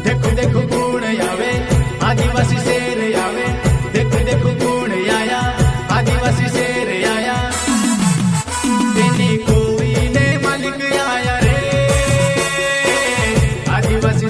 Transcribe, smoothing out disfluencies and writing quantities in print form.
देखो देखो कौन आवे आदिवासी शेर आवे देखो देखो कौन आया आदिवासी शेर आया तेनी कोई ने मालिक आया रे आदिवासी